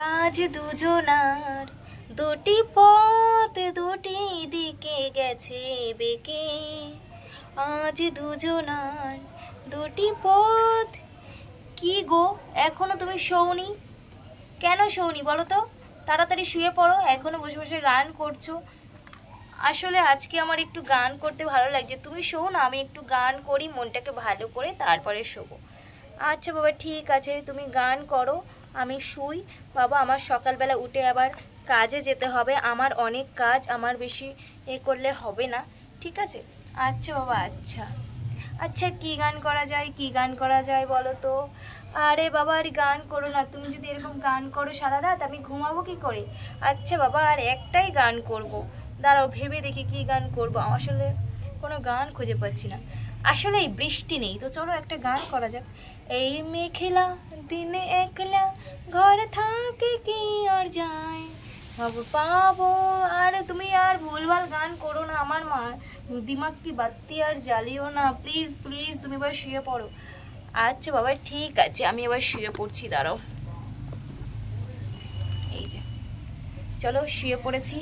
আজ দুজনার দুটি পথ দুটি দিকে গেছে বেঁকে। আজ দুজনার দুটি পথ। কি গো, এখনো তুমি শোওনি? কেন শোওনি বলো তো? তাড়াতাড়ি শুয়ে পড়ো, এখনো বসে বসে গান করছো। আসলে আজকে আমার একটু গান করতে ভালো লাগছে। তুমি শোও না, আমি একটু গান করি মনটাকে ভালো করে, তারপরে শোবো। আচ্ছা বাবা, ঠিক আছে, তুমি গান করো, আমি শুই। বাবা, আমার সকালবেলা উঠে আবার কাজে যেতে হবে, আমার অনেক কাজ, আমার বেশি এ করলে হবে না, ঠিক আছে? আচ্ছা বাবা, আচ্ছা আচ্ছা। কি গান করা যায়, কি গান করা যায় বলো তো? আরে বাবা, আর গান করো না, তুমি যদি এরকম গান করো সারা রাত, আমি ঘুমাবো কি করে? আচ্ছা বাবা, আর একটাই গান করব। দাঁড়াও, ভেবে দেখি কি গান করব। আসলে কোনো গান খুঁজে পাচ্ছি না। আসলে এই বৃষ্টি নেই তো, চলো একটা গান করা যাক। এই মেঘলা দিনে একলা ঘরে থাকে কি আর যায়, ভাবো পাবো। আর তুমি আর ভুলভাল গান করো না, আমার মা দিমাগ কি বাত্তি আর জ্বালিও না, প্লিজ প্লিজ। তুমি এবার শুয়ে পড়ো। আচ্ছা বাবা, ঠিক আছে, আমি এবার শুয়ে পড়ছি, দাঁড়াও। এই যে, চলো শুয়ে পড়েছি,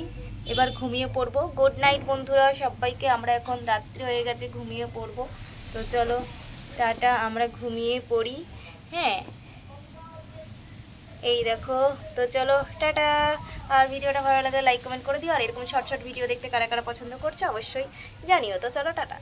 এবার ঘুমিয়ে পড়বো। গুড নাইট বন্ধুরা সবাইকে। আমরা এখন রাত্রি হয়ে গেছে, ঘুমিয়ে পড়বো। তো চলো টাটা, আমরা ঘুমিয়ে পড়ি। হ্যাঁ, এই দেখো, তো চলো টাটা। আর ভিডিওটা ভালো লাগলে লাইক কমেন্ট করে দিও। আর এরকম শর্ট শর্ট ভিডিও দেখতে কারা কারা পছন্দ করছো অবশ্যই জানিও। তো চলো টাটা।